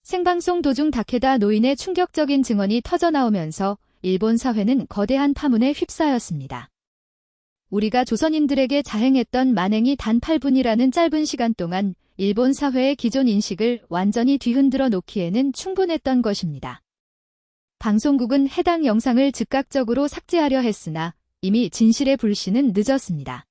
생방송 도중 다케다 노인의 충격적인 증언이 터져나오면서 일본 사회는 거대한 파문에 휩싸였습니다. 우리가 조선인들에게 자행했던 만행이 단 8분이라는 짧은 시간 동안 일본 사회의 기존 인식을 완전히 뒤흔들어 놓기에는 충분했던 것입니다. 방송국은 해당 영상을 즉각적으로 삭제하려 했으나 이미 진실의 불씨는 늦었습니다.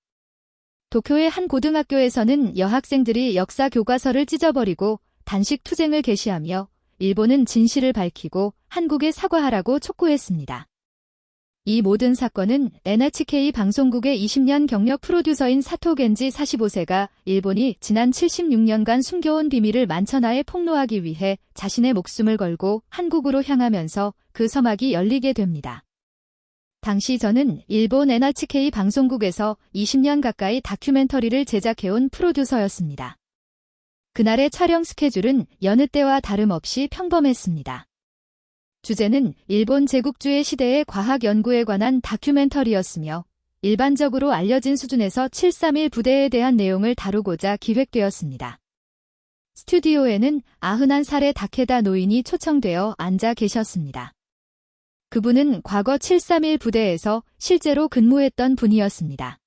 도쿄의 한 고등학교에서는 여학생들이 역사 교과서를 찢어버리고 단식 투쟁을 개시하며 일본은 진실을 밝히고 한국에 사과하라고 촉구했습니다. 이 모든 사건은 NHK 방송국의 20년 경력 프로듀서인 사토 겐지 45세가 일본이 지난 76년간 숨겨온 비밀을 만천하에 폭로하기 위해 자신의 목숨을 걸고 한국으로 향하면서 그 서막이 열리게 됩니다. 당시 저는 일본 NHK 방송국에서 20년 가까이 다큐멘터리를 제작해온 프로듀서였습니다. 그날의 촬영 스케줄은 여느 때와 다름없이 평범했습니다. 주제는 일본 제국주의 시대의 과학 연구에 관한 다큐멘터리였으며 일반적으로 알려진 수준에서 731 부대에 대한 내용을 다루고자 기획되었습니다. 스튜디오에는 91살의 다케다 노인이 초청되어 앉아 계셨습니다. 그분은 과거 731 부대에서 실제로 근무했던 분이었습니다.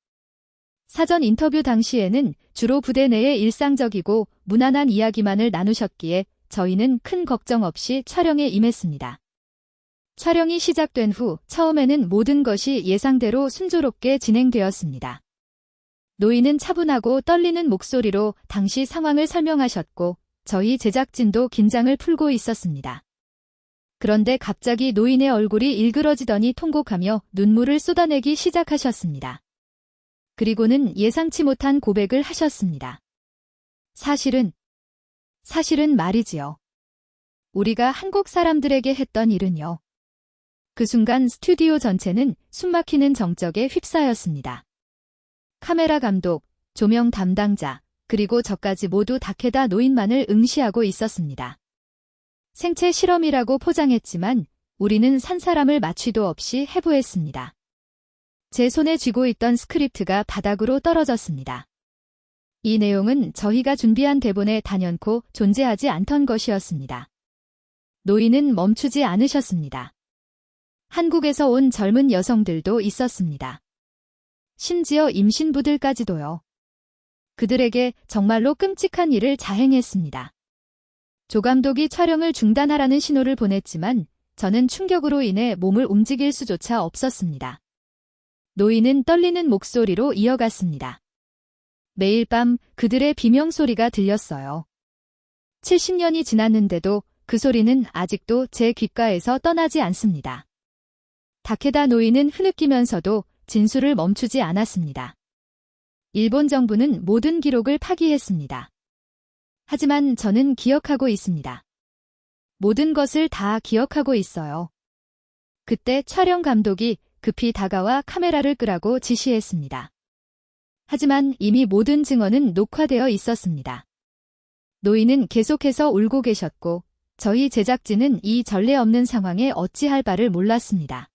사전 인터뷰 당시에는 주로 부대 내의 일상적이고 무난한 이야기만을 나누셨기에 저희는 큰 걱정 없이 촬영에 임했습니다. 촬영이 시작된 후 처음에는 모든 것이 예상대로 순조롭게 진행되었습니다. 노인은 차분하고 떨리는 목소리로 당시 상황을 설명하셨고 저희 제작진도 긴장을 풀고 있었습니다. 그런데 갑자기 노인의 얼굴이 일그러지더니 통곡하며 눈물을 쏟아내기 시작하셨습니다. 그리고는 예상치 못한 고백을 하셨습니다. 사실은 말이지요. 우리가 한국 사람들에게 했던 일은요. 그 순간 스튜디오 전체는 숨막히는 정적에 휩싸였습니다. 카메라 감독, 조명 담당자, 그리고 저까지 모두 다케다 노인만을 응시하고 있었습니다. 생체 실험이라고 포장했지만 우리는 산 사람을 마취도 없이 해부했습니다. 제 손에 쥐고 있던 스크립트가 바닥으로 떨어졌습니다. 이 내용은 저희가 준비한 대본에 단연코 존재하지 않던 것이었습니다. 노인은 멈추지 않으셨습니다. 한국에서 온 젊은 여성들도 있었습니다. 심지어 임신부들까지도요. 그들에게 정말로 끔찍한 일을 자행했습니다. 조 감독이 촬영을 중단하라는 신호를 보냈지만 저는 충격으로 인해 몸을 움직일 수조차 없었습니다. 노인은 떨리는 목소리로 이어갔습니다. 매일 밤 그들의 비명소리가 들렸어요. 70년이 지났는데도 그 소리는 아직도 제 귓가에서 떠나지 않습니다. 다케다 노인은 흐느끼면서도 진술을 멈추지 않았습니다. 일본 정부는 모든 기록을 파기했습니다. 하지만 저는 기억하고 있습니다. 모든 것을 다 기억하고 있어요. 그때 촬영 감독이 급히 다가와 카메라를 끄라고 지시했습니다. 하지만 이미 모든 증언은 녹화되어 있었습니다. 노인은 계속해서 울고 계셨고 저희 제작진은 이 전례 없는 상황에 어찌할 바를 몰랐습니다.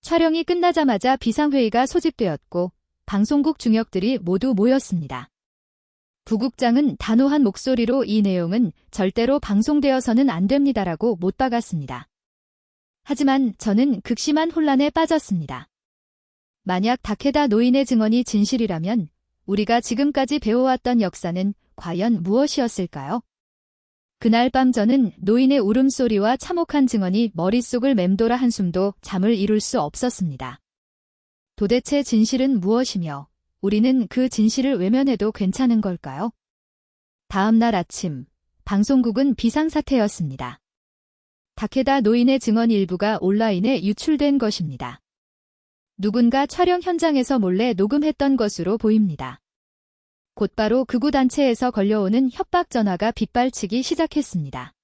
촬영이 끝나자마자 비상회의가 소집되었고 방송국 중역들이 모두 모였습니다. 부국장은 단호한 목소리로 이 내용은 절대로 방송되어서는 안 됩니다라고 못 박았습니다. 하지만 저는 극심한 혼란에 빠졌습니다. 만약 다케다 노인의 증언이 진실이라면 우리가 지금까지 배워왔던 역사는 과연 무엇이었을까요? 그날 밤 저는 노인의 울음소리와 참혹한 증언이 머릿속을 맴돌아 한숨도 잠을 이룰 수 없었습니다. 도대체 진실은 무엇이며 우리는 그 진실을 외면해도 괜찮은 걸까요? 다음 날 아침, 방송국은 비상사태였습니다. 다케다 노인의 증언 일부가 온라인에 유출된 것입니다. 누군가 촬영 현장에서 몰래 녹음했던 것으로 보입니다. 곧바로 극우 단체에서 걸려오는 협박 전화가 빗발치기 시작했습니다.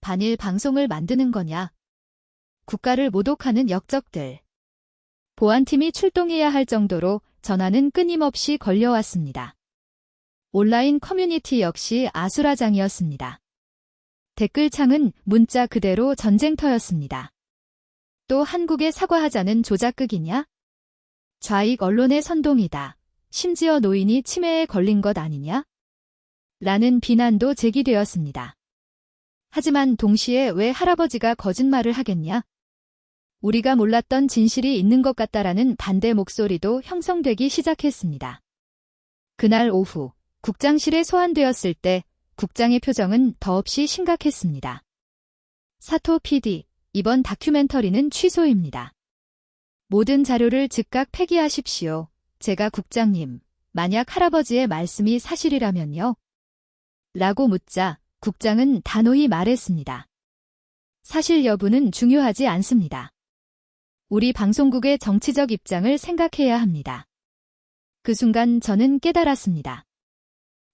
반일 방송을 만드는 거냐? 국가를 모독하는 역적들. 보안팀이 출동해야 할 정도로 전화는 끊임없이 걸려왔습니다. 온라인 커뮤니티 역시 아수라장이었습니다. 댓글창은 문자 그대로 전쟁터였습니다. 또 한국에 사과하자는 조작극이냐? 좌익 언론의 선동이다. 심지어 노인이 치매에 걸린 것 아니냐? 라는 비난도 제기되었습니다. 하지만 동시에 왜 할아버지가 거짓말을 하겠냐? 우리가 몰랐던 진실이 있는 것 같다라는 반대 목소리도 형성되기 시작했습니다. 그날 오후 국장실에 소환되었을 때 국장의 표정은 더없이 심각했습니다. 사토 PD, 이번 다큐멘터리는 취소입니다. 모든 자료를 즉각 폐기하십시오. 제가 국장님, 만약 할아버지의 말씀이 사실이라면요? 라고 묻자 국장은 단호히 말했습니다. 사실 여부는 중요하지 않습니다. 우리 방송국의 정치적 입장을 생각해야 합니다. 그 순간 저는 깨달았습니다.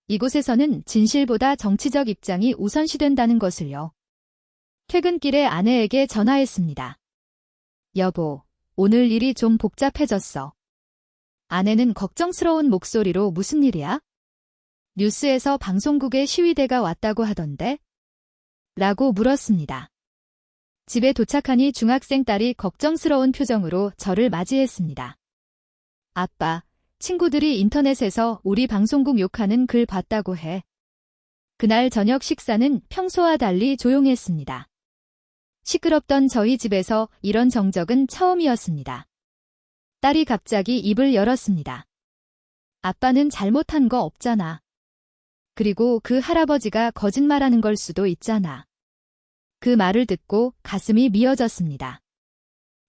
이곳에서는 진실보다 정치적 입장이 우선시된다는 것을요. 퇴근길에 아내에게 전화했습니다. 여보, 오늘 일이 좀 복잡해졌어. 아내는 걱정스러운 목소리로 무슨 일이야? 뉴스에서 방송국에 시위대가 왔다고 하던데? 라고 물었습니다. 집에 도착하니 중학생 딸이 걱정스러운 표정으로 저를 맞이했습니다. 아빠, 친구들이 인터넷에서 우리 방송국 욕하는 글 봤다고 해. 그날 저녁 식사는 평소와 달리 조용했습니다. 시끄럽던 저희 집에서 이런 정적은 처음이었습니다. 딸이 갑자기 입을 열었습니다. 아빠는 잘못한 거 없잖아. 그리고 그 할아버지가 거짓말하는 걸 수도 있잖아. 그 말을 듣고 가슴이 미어졌습니다.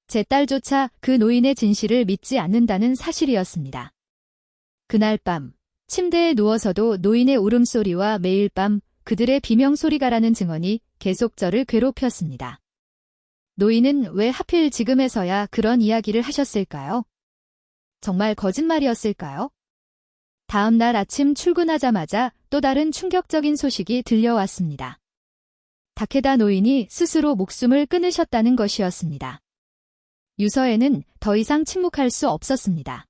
제 딸조차 그 노인의 진실을 믿지 않는다는 사실이었습니다. 그날 밤 침대에 누워서도 노인의 울음소리와 매일 밤 그들의 비명소리가라는 증언이 계속 저를 괴롭혔습니다. 노인은 왜 하필 지금에서야 그런 이야기를 하셨을까요? 정말 거짓말이었을까요? 다음 날 아침 출근하자마자 또 다른 충격적인 소식이 들려왔습니다. 다케다 노인이 스스로 목숨을 끊으셨다는 것이었습니다. 유서에는 더 이상 침묵할 수 없었습니다.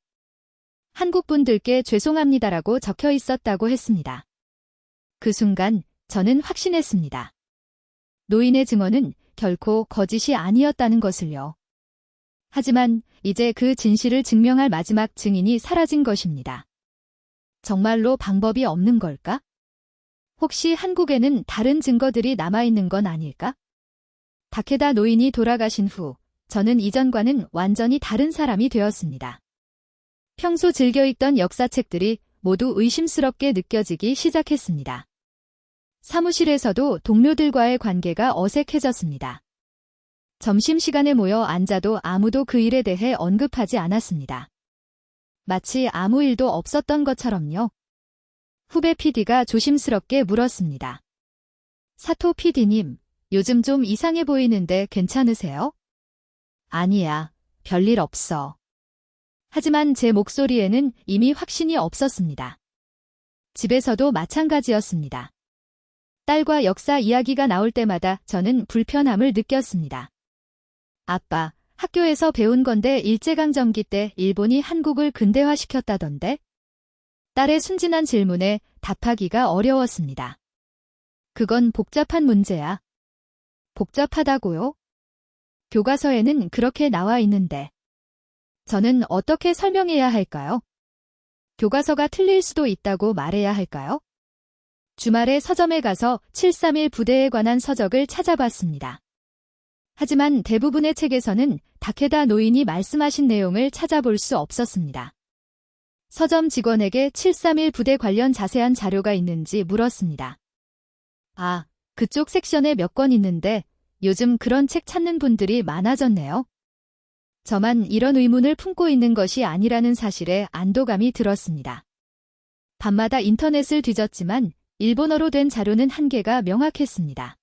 한국 분들께 죄송합니다라고 적혀 있었다고 했습니다. 그 순간 저는 확신했습니다. 노인의 증언은 결코 거짓이 아니었다는 것을요. 하지만 이제 그 진실을 증명할 마지막 증인이 사라진 것입니다. 정말로 방법이 없는 걸까? 혹시 한국에는 다른 증거들이 남아있는 건 아닐까? 다케다 노인이 돌아가신 후 저는 이전과는 완전히 다른 사람이 되었습니다. 평소 즐겨 읽던 역사책들이 모두 의심스럽게 느껴지기 시작했습니다. 사무실에서도 동료들과의 관계가 어색해졌습니다. 점심시간에 모여 앉아도 아무도 그 일에 대해 언급하지 않았습니다. 마치 아무 일도 없었던 것처럼요. 후배 PD가 조심스럽게 물었습니다. 사토 PD님, 요즘 좀 이상해 보이는데 괜찮으세요? 아니야, 별일 없어. 하지만 제 목소리에는 이미 확신이 없었습니다. 집에서도 마찬가지였습니다. 딸과 역사 이야기가 나올 때마다 저는 불편함을 느꼈습니다. 아빠, 학교에서 배운 건데 일제강점기 때 일본이 한국을 근대화시켰다던데? 딸의 순진한 질문에 답하기가 어려웠습니다. 그건 복잡한 문제야. 복잡하다고요? 교과서에는 그렇게 나와 있는데. 저는 어떻게 설명해야 할까요? 교과서가 틀릴 수도 있다고 말해야 할까요? 주말에 서점에 가서 731 부대에 관한 서적을 찾아봤습니다. 하지만 대부분의 책에서는 다케다 노인이 말씀하신 내용을 찾아볼 수 없었습니다. 서점 직원에게 731 부대 관련 자세한 자료가 있는지 물었습니다. 아, 그쪽 섹션에 몇 권 있는데 요즘 그런 책 찾는 분들이 많아졌네요. 저만 이런 의문을 품고 있는 것이 아니라는 사실에 안도감이 들었습니다. 밤마다 인터넷을 뒤졌지만 일본어로 된 자료는 한계가 명확했습니다.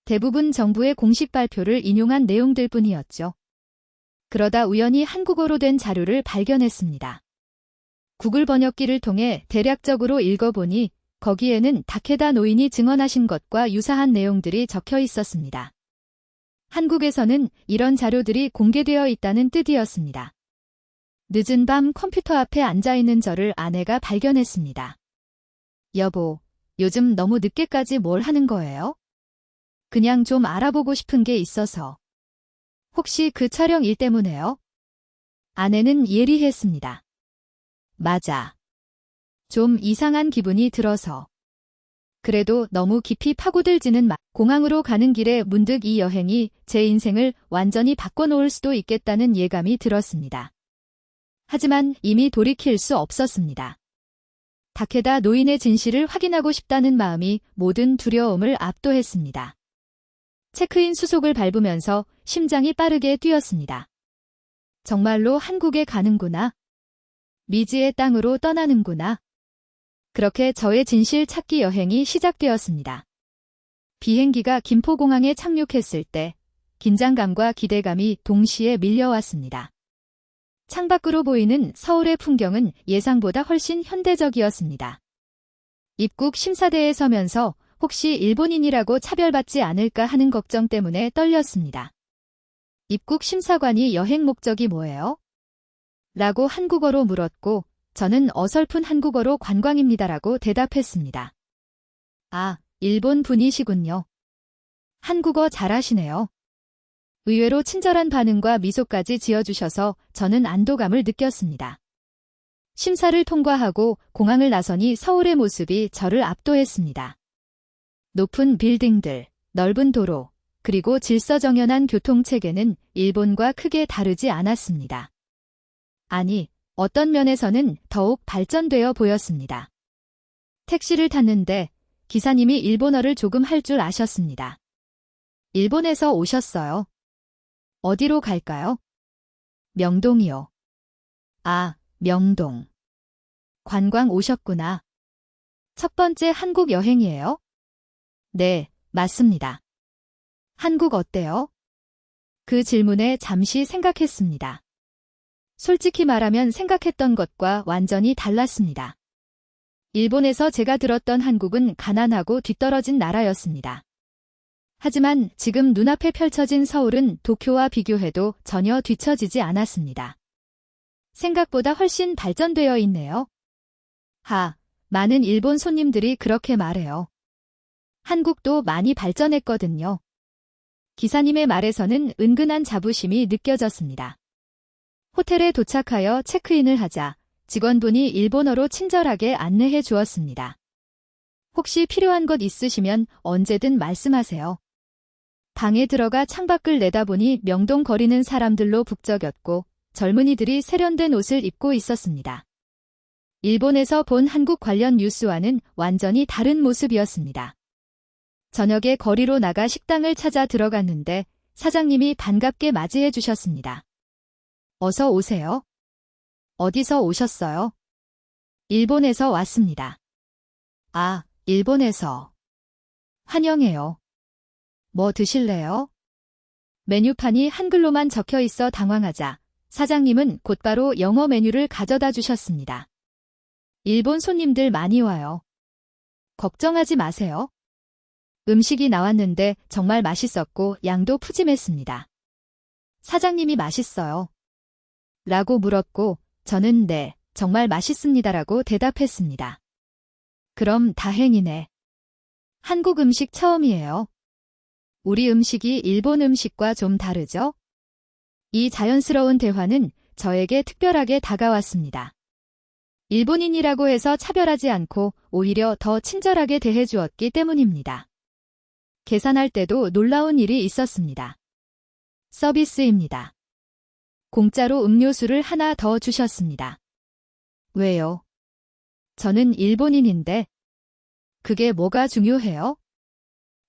대부분 정부의 공식 발표를 인용한 내용들 뿐이었죠. 그러다 우연히 한국어로 된 자료를 발견했습니다. 구글 번역기를 통해 대략적으로 읽어보니 거기에는 다케다 노인이 증언하신 것과 유사한 내용들이 적혀 있었습니다. 한국에서는 이런 자료들이 공개되어 있다는 뜻이었습니다. 늦은 밤 컴퓨터 앞에 앉아있는 저를 아내가 발견했습니다. 여보, 요즘 너무 늦게까지 뭘 하는 거예요? 그냥 좀 알아보고 싶은 게 있어서. 혹시 그 촬영 일 때문에요? 아내는 예리했습니다. 맞아. 좀 이상한 기분이 들어서. 그래도 너무 깊이 파고들지는 마. 공항으로 가는 길에 문득 이 여행이 제 인생을 완전히 바꿔놓을 수도 있겠다는 예감이 들었습니다. 하지만 이미 돌이킬 수 없었습니다. 다케다 노인의 진실을 확인하고 싶다는 마음이 모든 두려움을 압도했습니다. 체크인 수속을 밟으면서 심장이 빠르게 뛰었습니다. 정말로 한국에 가는구나. 미지의 땅으로 떠나는구나. 그렇게 저의 진실 찾기 여행이 시작되었습니다. 비행기가 김포공항에 착륙했을 때 긴장감과 기대감이 동시에 밀려왔습니다. 창밖으로 보이는 서울의 풍경은 예상보다 훨씬 현대적이었습니다. 입국 심사대에 서면서 혹시 일본인이라고 차별받지 않을까 하는 걱정 때문에 떨렸습니다. 입국 심사관이 여행 목적이 뭐예요? 라고 한국어로 물었고 저는 어설픈 한국어로 관광입니다라고 대답했습니다. 아, 일본 분이시군요. 한국어 잘하시네요. 의외로 친절한 반응과 미소까지 지어주셔서 저는 안도감을 느꼈습니다. 심사를 통과하고 공항을 나서니 서울의 모습이 저를 압도했습니다. 높은 빌딩들, 넓은 도로, 그리고 질서정연한 교통체계는 일본과 크게 다르지 않았습니다. 아니, 어떤 면에서는 더욱 발전되어 보였습니다. 택시를 탔는데 기사님이 일본어를 조금 할 줄 아셨습니다. 일본에서 오셨어요. 어디로 갈까요? 명동이요. 아, 명동. 관광 오셨구나. 첫 번째 한국 여행이에요? 네, 맞습니다. 한국 어때요? 그 질문에 잠시 생각했습니다. 솔직히 말하면 생각했던 것과 완전히 달랐습니다. 일본에서 제가 들었던 한국은 가난하고 뒤떨어진 나라였습니다. 하지만 지금 눈앞에 펼쳐진 서울은 도쿄와 비교해도 전혀 뒤처지지 않았습니다. 생각보다 훨씬 발전되어 있네요. 많은 일본 손님들이 그렇게 말해요. 한국도 많이 발전했거든요. 기사님의 말에서는 은근한 자부심이 느껴졌습니다. 호텔에 도착하여 체크인을 하자 직원분이 일본어로 친절하게 안내해 주었습니다. 혹시 필요한 것 있으시면 언제든 말씀하세요. 방에 들어가 창밖을 내다보니 명동 거리는 사람들로 북적였고 젊은이들이 세련된 옷을 입고 있었습니다. 일본에서 본 한국 관련 뉴스와는 완전히 다른 모습이었습니다. 저녁에 거리로 나가 식당을 찾아 들어갔는데 사장님이 반갑게 맞이해 주셨습니다. 어서 오세요. 어디서 오셨어요? 일본에서 왔습니다. 아, 일본에서. 환영해요. 뭐 드실래요? 메뉴판이 한글로만 적혀 있어 당황하자 사장님은 곧바로 영어 메뉴를 가져다 주셨습니다. 일본 손님들 많이 와요. 걱정하지 마세요. 음식이 나왔는데 정말 맛있었고 양도 푸짐했습니다. 사장님이 맛있어요. 라고 물었고 저는 네, 정말 맛있습니다라고 대답했습니다. 그럼 다행이네. 한국 음식 처음이에요. 우리 음식이 일본 음식과 좀 다르죠? 이 자연스러운 대화는 저에게 특별하게 다가왔습니다. 일본인이라고 해서 차별하지 않고 오히려 더 친절하게 대해주었기 때문입니다. 계산할 때도 놀라운 일이 있었습니다. 서비스입니다. 공짜로 음료수를 하나 더 주셨습니다. 왜요? 저는 일본인인데. 그게 뭐가 중요해요?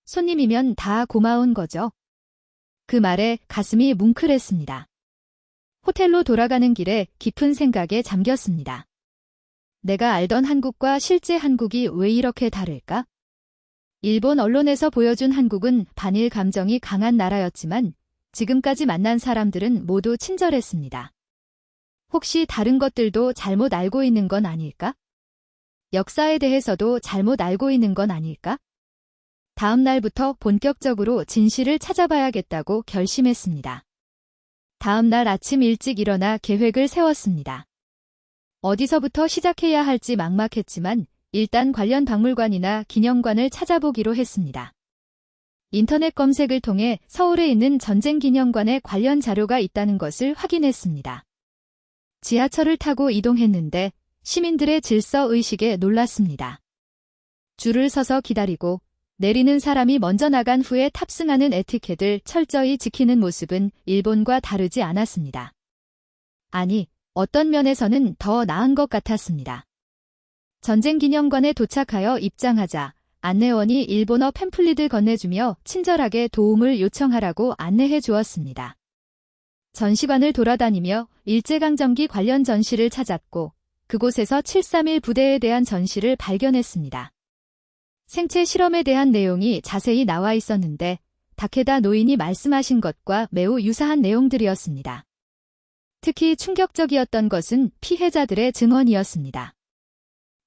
손님이면 다 고마운 거죠. 그 말에 가슴이 뭉클했습니다. 호텔로 돌아가는 길에 깊은 생각에 잠겼습니다. 내가 알던 한국과 실제 한국이 왜 이렇게 다를까? 일본 언론에서 보여준 한국은 반일 감정이 강한 나라였지만 지금까지 만난 사람들은 모두 친절했습니다. 혹시 다른 것들도 잘못 알고 있는 건 아닐까? 역사에 대해서도 잘못 알고 있는 건 아닐까? 다음 날부터 본격적으로 진실을 찾아봐야겠다고 결심했습니다. 다음 날 아침 일찍 일어나 계획을 세웠습니다. 어디서부터 시작해야 할지 막막했지만 일단 관련 박물관이나 기념관을 찾아보기로 했습니다. 인터넷 검색을 통해 서울에 있는 전쟁기념관에 관련 자료가 있다는 것을 확인했습니다. 지하철을 타고 이동했는데 시민들의 질서의식에 놀랐습니다. 줄을 서서 기다리고 내리는 사람이 먼저 나간 후에 탑승하는 에티켓을 철저히 지키는 모습은 일본과 다르지 않았습니다. 아니, 어떤 면에서는 더 나은 것 같았습니다. 전쟁기념관에 도착하여 입장하자 안내원이 일본어 팸플릿을 건네주며 친절하게 도움을 요청하라고 안내해 주었습니다. 전시관을 돌아다니며 일제강점기 관련 전시를 찾았고 그곳에서 731 부대에 대한 전시를 발견했습니다. 생체 실험에 대한 내용이 자세히 나와 있었는데 다케다 노인이 말씀하신 것과 매우 유사한 내용들이었습니다. 특히 충격적이었던 것은 피해자들의 증언이었습니다.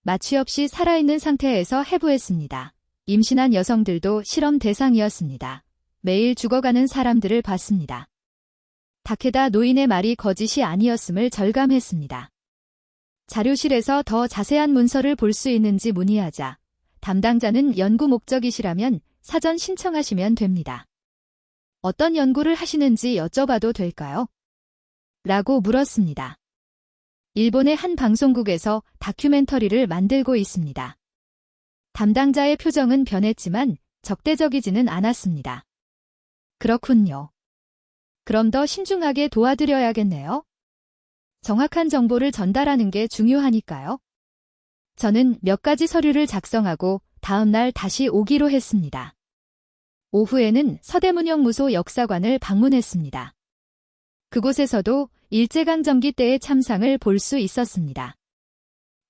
마취 없이 살아있는 상태에서 해부했습니다. 임신한 여성들도 실험 대상이었습니다. 매일 죽어가는 사람들을 봤습니다. 다케다 노인의 말이 거짓이 아니었음을 절감했습니다. 자료실에서 더 자세한 문서를 볼 수 있는지 문의하자 담당자는 연구 목적이시라면 사전 신청하시면 됩니다. 어떤 연구를 하시는지 여쭤봐도 될까요? 라고 물었습니다. 일본의 한 방송국에서 다큐멘터리를 만들고 있습니다. 담당자의 표정은 변했지만 적대적이지는 않았습니다. 그렇군요. 그럼 더 신중하게 도와드려야겠네요. 정확한 정보를 전달하는 게 중요하니까요. 저는 몇 가지 서류를 작성하고 다음 날 다시 오기로 했습니다. 오후에는 서대문영무소 역사관을 방문했습니다. 그곳에서도 일제강점기 때의 참상을 볼 수 있었습니다.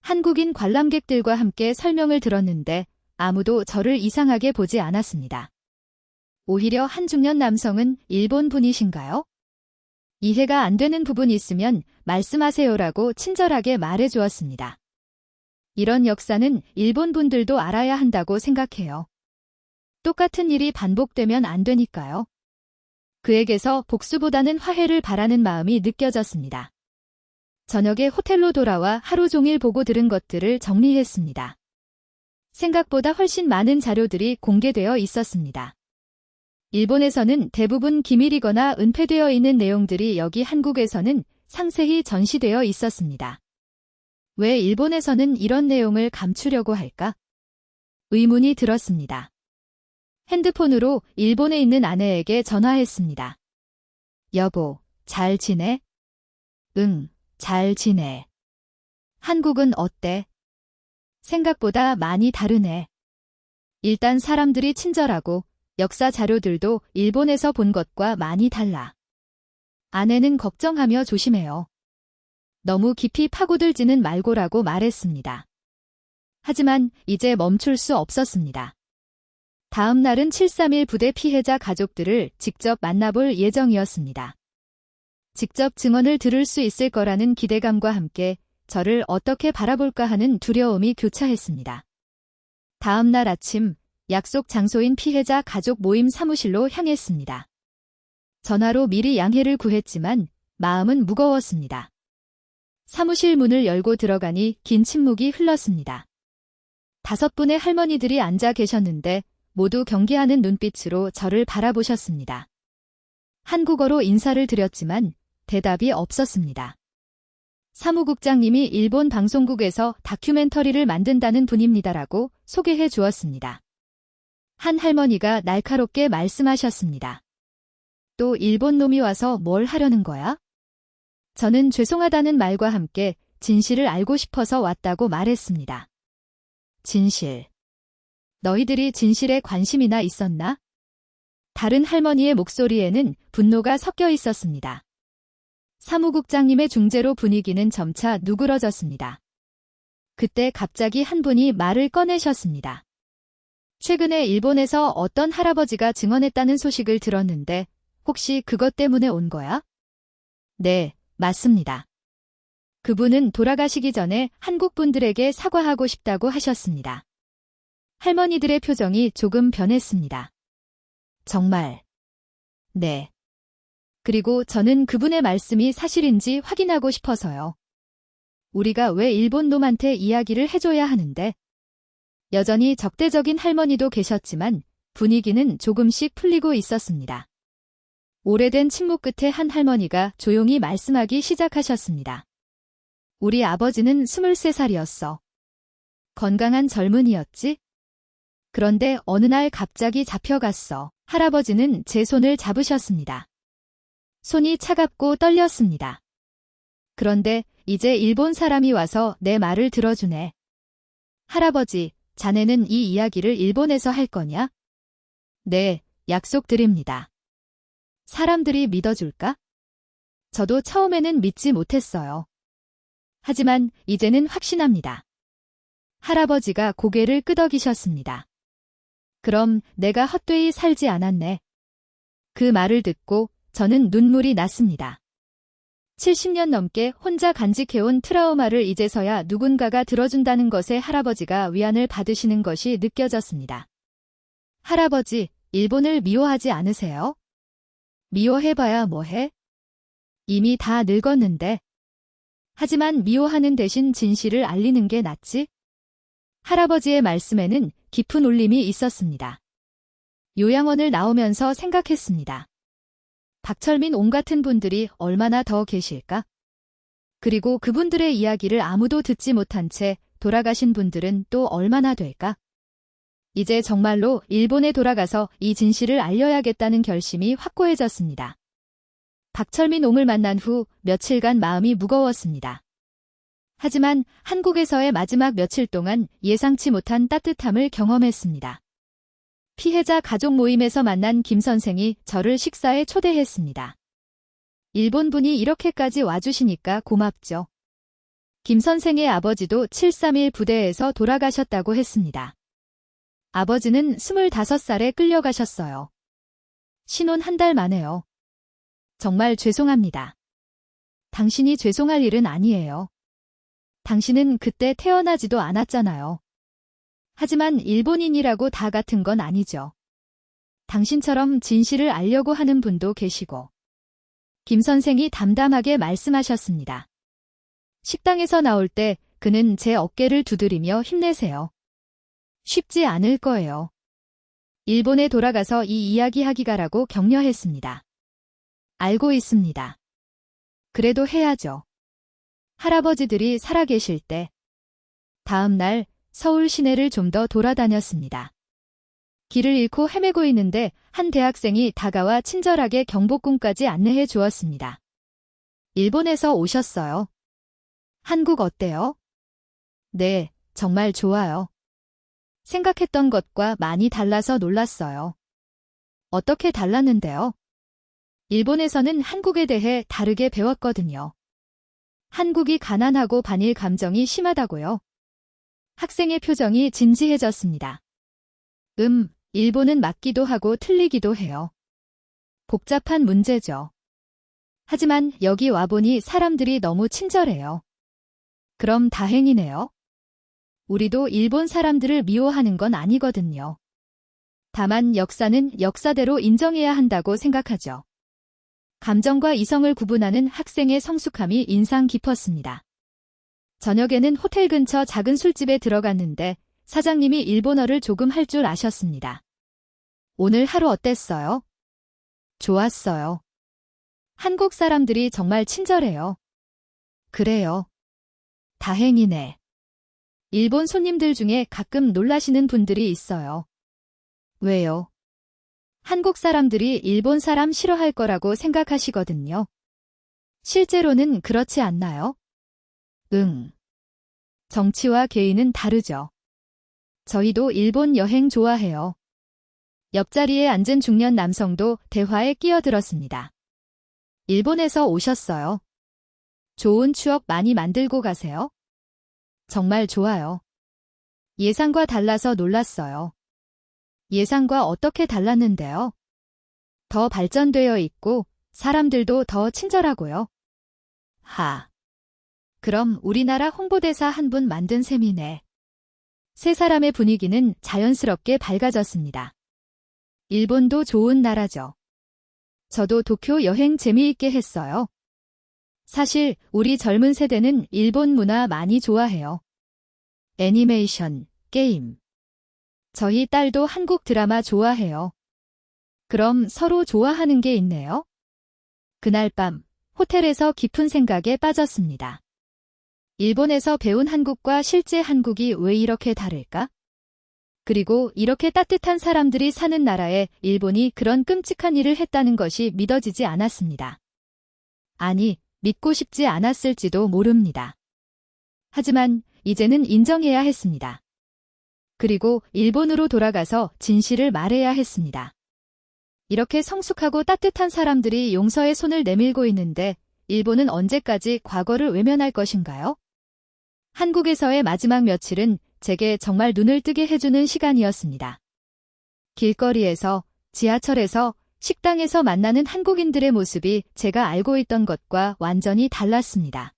한국인 관람객들과 함께 설명을 들었는데 아무도 저를 이상하게 보지 않았습니다. 오히려 한 중년 남성은 일본 분이신가요? 이해가 안 되는 부분이 있으면 말씀하세요라고 친절하게 말해 주었습니다. 이런 역사는 일본 분들도 알아야 한다고 생각해요. 똑같은 일이 반복되면 안 되니까요. 그에게서 복수보다는 화해를 바라는 마음이 느껴졌습니다. 저녁에 호텔로 돌아와 하루 종일 보고 들은 것들을 정리했습니다. 생각보다 훨씬 많은 자료들이 공개되어 있었습니다. 일본에서는 대부분 기밀이거나 은폐되어 있는 내용들이 여기 한국에서는 상세히 전시되어 있었습니다. 왜 일본에서는 이런 내용을 감추려고 할까? 의문이 들었습니다. 핸드폰으로 일본에 있는 아내에게 전화했습니다. 여보, 잘 지내? 응, 잘 지내. 한국은 어때? 생각보다 많이 다르네. 일단 사람들이 친절하고 역사 자료들도 일본에서 본 것과 많이 달라. 아내는 걱정하며 조심해요. 너무 깊이 파고들지는 말고라고 말했습니다. 하지만 이제 멈출 수 없었습니다. 다음 날은 731 부대 피해자 가족들을 직접 만나볼 예정이었습니다. 직접 증언을 들을 수 있을 거라는 기대감과 함께 저를 어떻게 바라볼까 하는 두려움이 교차했습니다. 다음 날 아침 약속 장소인 피해자 가족 모임 사무실로 향했습니다. 전화로 미리 양해를 구했지만 마음은 무거웠습니다. 사무실 문을 열고 들어가니 긴 침묵이 흘렀습니다. 5분의 할머니들이 앉아 계셨는데 모두 경계하는 눈빛으로 저를 바라보셨습니다. 한국어로 인사를 드렸지만 대답이 없었습니다. 사무국장님이 일본 방송국에서 다큐멘터리를 만든다는 분입니다라고 소개해 주었습니다. 한 할머니가 날카롭게 말씀하셨습니다. 또 일본 놈이 와서 뭘 하려는 거야? 저는 죄송하다는 말과 함께 진실을 알고 싶어서 왔다고 말했습니다. 진실. 너희들이 진실에 관심이나 있었나? 다른 할머니의 목소리에는 분노가 섞여 있었습니다. 사무국장님의 중재로 분위기는 점차 누그러졌습니다. 그때 갑자기 한 분이 말을 꺼내셨습니다. 최근에 일본에서 어떤 할아버지가 증언했다는 소식을 들었는데 혹시 그것 때문에 온 거야? 네, 맞습니다. 그분은 돌아가시기 전에 한국 분들에게 사과하고 싶다고 하셨습니다. 할머니들의 표정이 조금 변했습니다. 정말. 네. 그리고 저는 그분의 말씀이 사실인지 확인하고 싶어서요. 우리가 왜 일본 놈한테 이야기를 해줘야 하는데? 여전히 적대적인 할머니도 계셨지만 분위기는 조금씩 풀리고 있었습니다. 오래된 침묵 끝에 한 할머니가 조용히 말씀하기 시작하셨습니다. 우리 아버지는 23살이었어. 건강한 젊은이였지? 그런데 어느 날 갑자기 잡혀갔어. 할아버지는 제 손을 잡으셨습니다. 손이 차갑고 떨렸습니다. 그런데 이제 일본 사람이 와서 내 말을 들어주네. 할아버지, 자네는 이 이야기를 일본에서 할 거냐? 네, 약속드립니다. 사람들이 믿어줄까? 저도 처음에는 믿지 못했어요. 하지만 이제는 확신합니다. 할아버지가 고개를 끄덕이셨습니다. 그럼 내가 헛되이 살지 않았네. 그 말을 듣고 저는 눈물이 났습니다. 70년 넘게 혼자 간직해온 트라우마를 이제서야 누군가가 들어준다는 것에 할아버지가 위안을 받으시는 것이 느껴졌습니다. 할아버지, 일본을 미워하지 않으세요? 미워해봐야 뭐해? 이미 다 늙었는데. 하지만 미워하는 대신 진실을 알리는 게 낫지? 할아버지의 말씀에는 깊은 울림이 있었습니다. 요양원을 나오면서 생각했습니다. 박철민 옹 같은 분들이 얼마나 더 계실까? 그리고 그분들의 이야기를 아무도 듣지 못한 채 돌아가신 분들은 또 얼마나 될까? 이제 정말로 일본에 돌아가서 이 진실을 알려야겠다는 결심이 확고해졌습니다. 박철민 옹을 만난 후 며칠간 마음이 무거웠습니다. 하지만 한국에서의 마지막 며칠 동안 예상치 못한 따뜻함을 경험했습니다. 피해자 가족 모임에서 만난 김 선생이 저를 식사에 초대했습니다. 일본 분이 이렇게까지 와주시니까 고맙죠. 김 선생의 아버지도 731 부대에서 돌아가셨다고 했습니다. 아버지는 25살에 끌려가셨어요. 신혼 한 달 만에요. 정말 죄송합니다. 당신이 죄송할 일은 아니에요. 당신은 그때 태어나지도 않았잖아요. 하지만 일본인이라고 다 같은 건 아니죠. 당신처럼 진실을 알려고 하는 분도 계시고. 김 선생이 담담하게 말씀하셨습니다. 식당에서 나올 때 그는 제 어깨를 두드리며 힘내세요. 쉽지 않을 거예요. 일본에 돌아가서 이 이야기하기가라고 격려했습니다. 알고 있습니다. 그래도 해야죠. 할아버지들이 살아계실 때. 다음 날 서울 시내를 좀 더 돌아다녔습니다. 길을 잃고 헤매고 있는데 한 대학생이 다가와 친절하게 경복궁까지 안내해 주었습니다. 일본에서 오셨어요. 한국 어때요? 네, 정말 좋아요. 생각했던 것과 많이 달라서 놀랐어요. 어떻게 달랐는데요? 일본에서는 한국에 대해 다르게 배웠거든요. 한국이 가난하고 반일 감정이 심하다고요. 학생의 표정이 진지해졌습니다. 일본은 맞기도 하고 틀리기도 해요. 복잡한 문제죠. 하지만 여기 와보니 사람들이 너무 친절해요. 그럼 다행이네요. 우리도 일본 사람들을 미워하는 건 아니거든요. 다만 역사는 역사대로 인정해야 한다고 생각하죠. 감정과 이성을 구분하는 학생의 성숙함이 인상 깊었습니다. 저녁에는 호텔 근처 작은 술집에 들어갔는데 사장님이 일본어를 조금 할 줄 아셨습니다. 오늘 하루 어땠어요? 좋았어요. 한국 사람들이 정말 친절해요. 그래요. 다행이네. 일본 손님들 중에 가끔 놀라시는 분들이 있어요. 왜요? 한국 사람들이 일본 사람 싫어할 거라고 생각하시거든요. 실제로는 그렇지 않나요? 정치와 개인은 다르죠. 저희도 일본 여행 좋아해요. 옆자리에 앉은 중년 남성도 대화에 끼어들었습니다. 일본에서 오셨어요. 좋은 추억 많이 만들고 가세요. 정말 좋아요. 예상과 달라서 놀랐어요. 예상과 어떻게 달랐는데요? 더 발전되어 있고 사람들도 더 친절하고요. 그럼 우리나라 홍보대사 한 분 만든 셈이네. 세 사람의 분위기는 자연스럽게 밝아졌습니다. 일본도 좋은 나라죠. 저도 도쿄 여행 재미있게 했어요. 사실 우리 젊은 세대는 일본 문화 많이 좋아해요. 애니메이션, 게임. 저희 딸도 한국 드라마 좋아해요. 그럼 서로 좋아하는 게 있네요. 그날 밤 호텔에서 깊은 생각에 빠졌습니다. 일본에서 배운 한국과 실제 한국이 왜 이렇게 다를까? 그리고 이렇게 따뜻한 사람들이 사는 나라에 일본이 그런 끔찍한 일을 했다는 것이 믿어지지 않았습니다. 아니, 믿고 싶지 않았을지도 모릅니다. 하지만 이제는 인정해야 했습니다. 그리고 일본으로 돌아가서 진실을 말해야 했습니다. 이렇게 성숙하고 따뜻한 사람들이 용서의 손을 내밀고 있는데 일본은 언제까지 과거를 외면할 것인가요? 한국에서의 마지막 며칠은 제게 정말 눈을 뜨게 해주는 시간이었습니다. 길거리에서, 지하철에서, 식당에서 만나는 한국인들의 모습이 제가 알고 있던 것과 완전히 달랐습니다.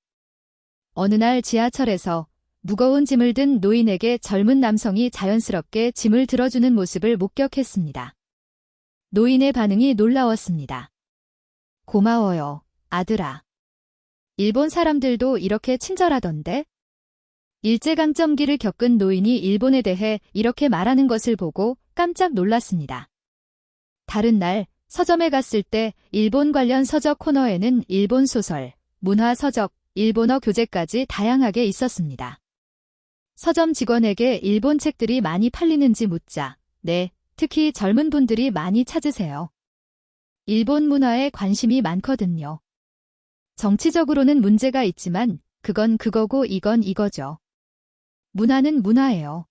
어느 날 지하철에서 무거운 짐을 든 노인에게 젊은 남성이 자연스럽게 짐을 들어주는 모습을 목격했습니다. 노인의 반응이 놀라웠습니다. 고마워요, 아들아. 일본 사람들도 이렇게 친절하던데? 일제강점기를 겪은 노인이 일본에 대해 이렇게 말하는 것을 보고 깜짝 놀랐습니다. 다른 날 서점에 갔을 때 일본 관련 서적 코너에는 일본 소설, 문화 서적, 일본어 교재까지 다양하게 있었습니다. 서점 직원에게 일본 책들이 많이 팔리는지 묻자, 네, 특히 젊은 분들이 많이 찾으세요. 일본 문화에 관심이 많거든요. 정치적으로는 문제가 있지만 그건 그거고 이건 이거죠. 문화는 문화예요.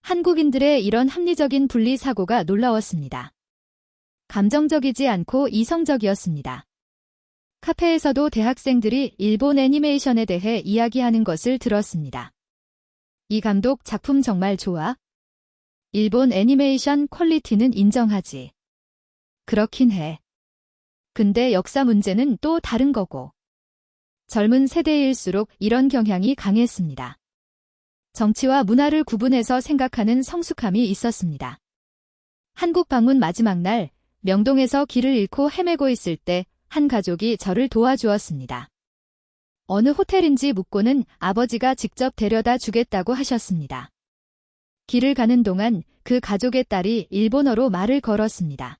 한국인들의 이런 합리적인 분리 사고가 놀라웠습니다. 감정적이지 않고 이성적이었습니다. 카페에서도 대학생들이 일본 애니메이션에 대해 이야기하는 것을 들었습니다. 이 감독 작품 정말 좋아? 일본 애니메이션 퀄리티는 인정하지. 그렇긴 해. 근데 역사 문제는 또 다른 거고. 젊은 세대일수록 이런 경향이 강했습니다. 정치와 문화를 구분해서 생각하는 성숙함이 있었습니다. 한국 방문 마지막 날, 명동에서 길을 잃고 헤매고 있을 때 한 가족이 저를 도와주었습니다. 어느 호텔인지 묻고는 아버지가 직접 데려다 주겠다고 하셨습니다. 길을 가는 동안 그 가족의 딸이 일본어로 말을 걸었습니다.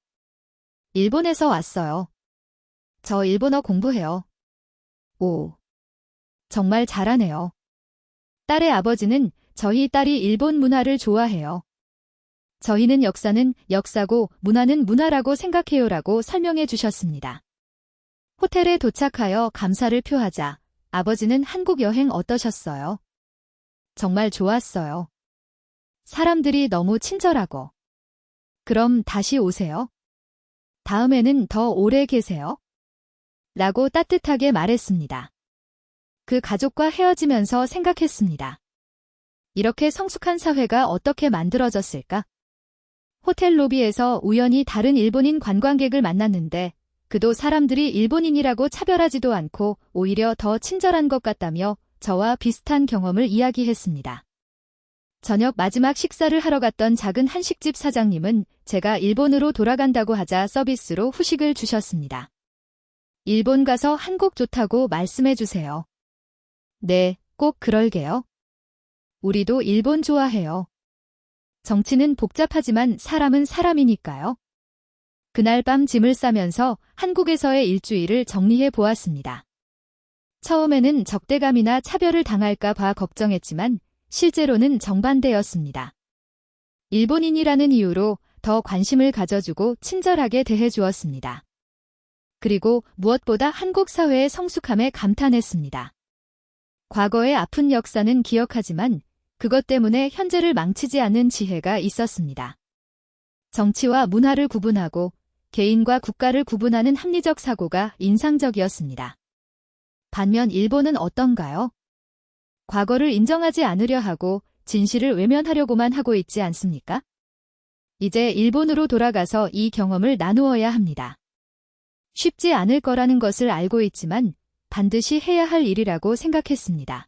일본에서 왔어요. 저 일본어 공부해요. 오, 정말 잘하네요. 딸의 아버지는 저희 딸이 일본 문화를 좋아해요. 저희는 역사는 역사고 문화는 문화라고 생각해요라고 설명해 주셨습니다. 호텔에 도착하여 감사를 표하자 아버지는 한국 여행 어떠셨어요? 정말 좋았어요. 사람들이 너무 친절하고. 그럼 다시 오세요. 다음에는 더 오래 계세요. 라고 따뜻하게 말했습니다. 그 가족과 헤어지면서 생각했습니다. 이렇게 성숙한 사회가 어떻게 만들어졌을까? 호텔 로비에서 우연히 다른 일본인 관광객을 만났는데 그도 사람들이 일본인이라고 차별하지도 않고 오히려 더 친절한 것 같다며 저와 비슷한 경험을 이야기했습니다. 저녁 마지막 식사를 하러 갔던 작은 한식집 사장님은 제가 일본으로 돌아간다고 하자 서비스로 후식을 주셨습니다. 일본 가서 한국 좋다고 말씀해 주세요. 네, 꼭 그럴게요. 우리도 일본 좋아해요. 정치는 복잡하지만 사람은 사람이니까요. 그날 밤 짐을 싸면서 한국에서의 일주일을 정리해 보았습니다. 처음에는 적대감이나 차별을 당할까 봐 걱정했지만 실제로는 정반대였습니다. 일본인이라는 이유로 더 관심을 가져주고 친절하게 대해주었습니다. 그리고 무엇보다 한국 사회의 성숙함에 감탄했습니다. 과거의 아픈 역사는 기억하지만 그것 때문에 현재를 망치지 않는 지혜가 있었습니다. 정치와 문화를 구분하고 개인과 국가를 구분하는 합리적 사고가 인상적이었습니다. 반면 일본은 어떤가요? 과거를 인정하지 않으려 하고 진실을 외면하려고만 하고 있지 않습니까? 이제 일본으로 돌아가서 이 경험을 나누어야 합니다. 쉽지 않을 거라는 것을 알고 있지만 반드시 해야 할 일이라고 생각했습니다.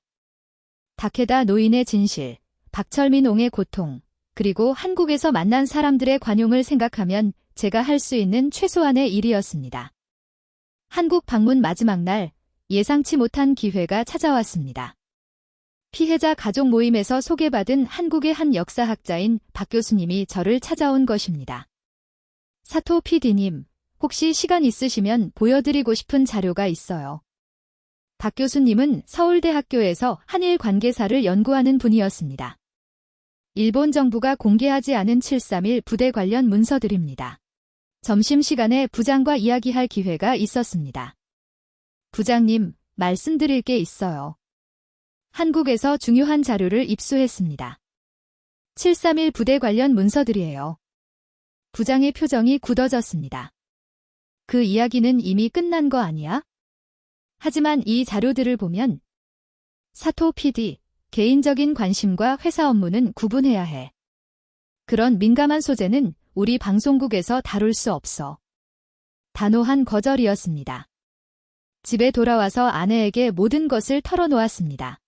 다케다 노인의 진실, 박철민 옹의 고통, 그리고 한국에서 만난 사람들의 관용을 생각하면 제가 할 수 있는 최소한의 일이었습니다. 한국 방문 마지막 날, 예상치 못한 기회가 찾아왔습니다. 피해자 가족 모임에서 소개받은 한국의 한 역사학자인 박 교수님이 저를 찾아온 것입니다. 사토 PD님, 혹시 시간 있으시면 보여드리고 싶은 자료가 있어요. 박 교수님은 서울대학교에서 한일 관계사를 연구하는 분이었습니다. 일본 정부가 공개하지 않은 731 부대 관련 문서들입니다. 점심시간에 부장과 이야기할 기회가 있었습니다. 부장님, 말씀드릴 게 있어요. 한국에서 중요한 자료를 입수했습니다. 731 부대 관련 문서들이에요. 부장의 표정이 굳어졌습니다. 그 이야기는 이미 끝난 거 아니야? 하지만 이 자료들을 보면 사토 PD, 개인적인 관심과 회사 업무는 구분해야 해. 그런 민감한 소재는 우리 방송국에서 다룰 수 없어. 단호한 거절이었습니다. 집에 돌아와서 아내에게 모든 것을 털어놓았습니다.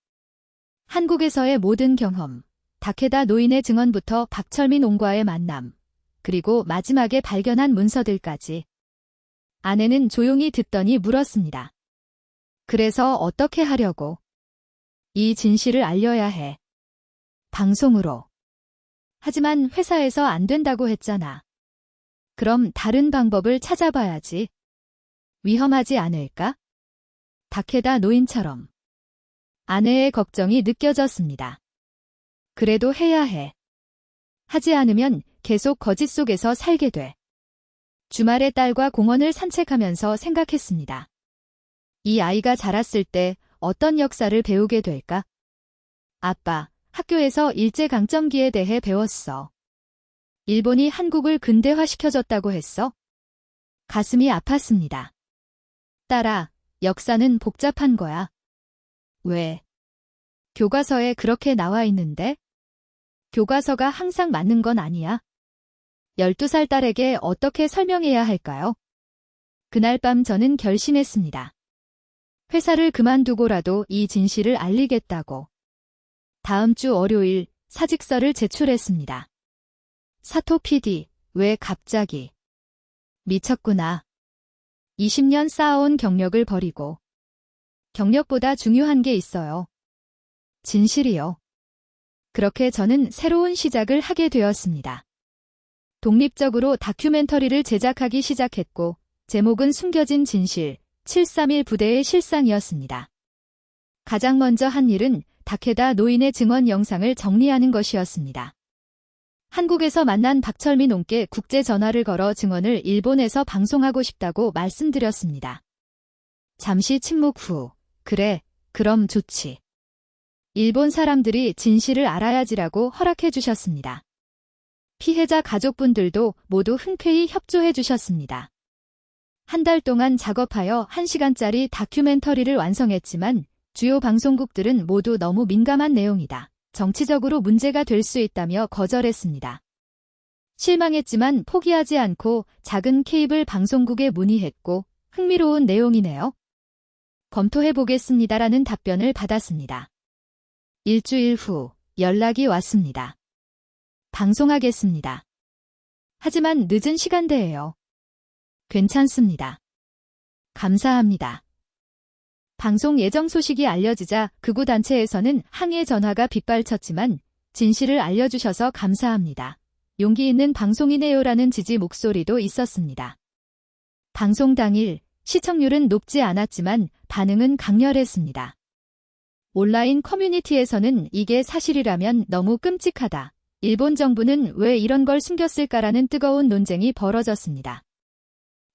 한국에서의 모든 경험, 다케다 노인의 증언부터 박철민 옹과의 만남, 그리고 마지막에 발견한 문서들까지. 아내는 조용히 듣더니 물었습니다. 그래서 어떻게 하려고? 이 진실을 알려야 해. 방송으로. 하지만 회사에서 안 된다고 했잖아. 그럼 다른 방법을 찾아봐야지. 위험하지 않을까? 다케다 노인처럼. 아내의 걱정이 느껴졌습니다. 그래도 해야 해. 하지 않으면 계속 거짓 속에서 살게 돼. 주말에 딸과 공원을 산책하면서 생각했습니다. 이 아이가 자랐을 때 어떤 역사를 배우게 될까? 아빠, 학교에서 일제강점기에 대해 배웠어. 일본이 한국을 근대화시켜줬다고 했어? 가슴이 아팠습니다. 딸아, 역사는 복잡한 거야. 왜? 교과서에 그렇게 나와 있는데? 교과서가 항상 맞는 건 아니야. 12살 딸에게 어떻게 설명해야 할까요? 그날 밤 저는 결심했습니다. 회사를 그만두고라도 이 진실을 알리겠다고. 다음 주 월요일 사직서를 제출했습니다. 사토 PD, 왜 갑자기? 미쳤구나. 20년 쌓아온 경력을 버리고. 경력보다 중요한 게 있어요. 진실이요. 그렇게 저는 새로운 시작을 하게 되었습니다. 독립적으로 다큐멘터리를 제작하기 시작했고, 제목은 숨겨진 진실, 731 부대의 실상이었습니다. 가장 먼저 한 일은 다케다 노인의 증언 영상을 정리하는 것이었습니다. 한국에서 만난 박철민 옹께 국제 전화를 걸어 증언을 일본에서 방송하고 싶다고 말씀드렸습니다. 잠시 침묵 후, 그래, 그럼 좋지. 일본 사람들이 진실을 알아야지라고 허락해 주셨습니다. 피해자 가족분들도 모두 흔쾌히 협조해 주셨습니다. 한 달 동안 작업하여 1시간짜리 다큐멘터리를 완성했지만 주요 방송국들은 모두 너무 민감한 내용이다. 정치적으로 문제가 될 수 있다며 거절했습니다. 실망했지만 포기하지 않고 작은 케이블 방송국에 문의했고 흥미로운 내용이네요. 검토해 보겠습니다라는 답변을 받았습니다. 일주일 후 연락이 왔습니다. 방송하겠습니다. 하지만 늦은 시간대예요. 괜찮습니다. 감사합니다. 방송 예정 소식이 알려지자 극우 단체에서는 항의 전화가 빗발쳤지만 진실을 알려주셔서 감사합니다. 용기 있는 방송이네요라는 지지 목소리도 있었습니다. 방송 당일 시청률은 높지 않았지만 반응은 강렬했습니다. 온라인 커뮤니티에서는 이게 사실이라면 너무 끔찍하다. 일본 정부는 왜 이런 걸 숨겼을까라는 뜨거운 논쟁이 벌어졌습니다.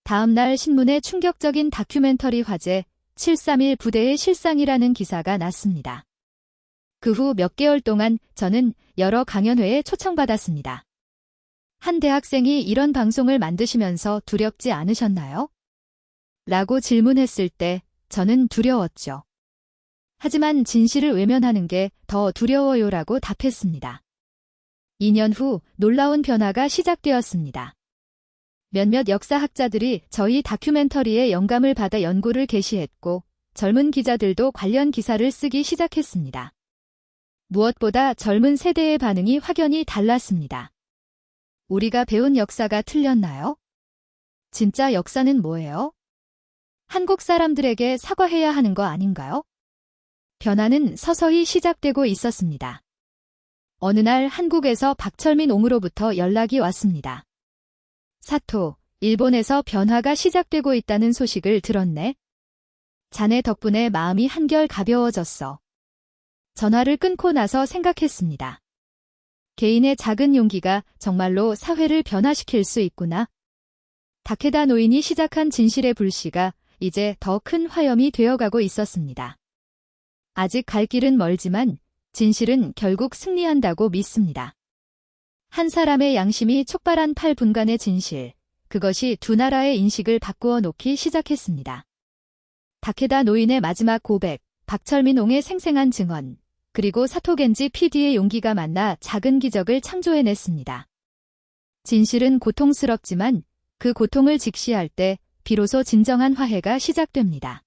다음 날 신문에 충격적인 다큐멘터리 화제 731 부대의 실상이라는 기사가 났습니다. 그 후 몇 개월 동안 저는 여러 강연회에 초청받았습니다. 한 대학생이 이런 방송을 만드시면서 두렵지 않으셨나요? 라고 질문했을 때 저는 두려웠죠. 하지만 진실을 외면하는 게 더 두려워요라고 답했습니다. 2년 후 놀라운 변화가 시작되었습니다. 몇몇 역사학자들이 저희 다큐멘터리에 영감을 받아 연구를 개시했고 젊은 기자들도 관련 기사를 쓰기 시작했습니다. 무엇보다 젊은 세대의 반응이 확연히 달랐습니다. 우리가 배운 역사가 틀렸나요? 진짜 역사는 뭐예요? 한국 사람들에게 사과해야 하는 거 아닌가요? 변화는 서서히 시작되고 있었습니다. 어느 날 한국에서 박철민 옹으로부터 연락이 왔습니다. 사토, 일본에서 변화가 시작되고 있다는 소식을 들었네. 자네 덕분에 마음이 한결 가벼워졌어. 전화를 끊고 나서 생각했습니다. 개인의 작은 용기가 정말로 사회를 변화시킬 수 있구나. 다케다 노인이 시작한 진실의 불씨가 이제 더 큰 화염이 되어가고 있었습니다. 아직 갈 길은 멀지만 진실은 결국 승리한다고 믿습니다. 한 사람의 양심이 촉발한 8분간의 진실, 그것이 두 나라의 인식을 바꾸어 놓기 시작했습니다. 다케다 노인의 마지막 고백, 박철민옹의 생생한 증언, 그리고 사토겐지 PD의 용기가 만나 작은 기적을 창조해냈습니다. 진실은 고통스럽지만 그 고통을 직시할 때 비로소 진정한 화해가 시작됩니다.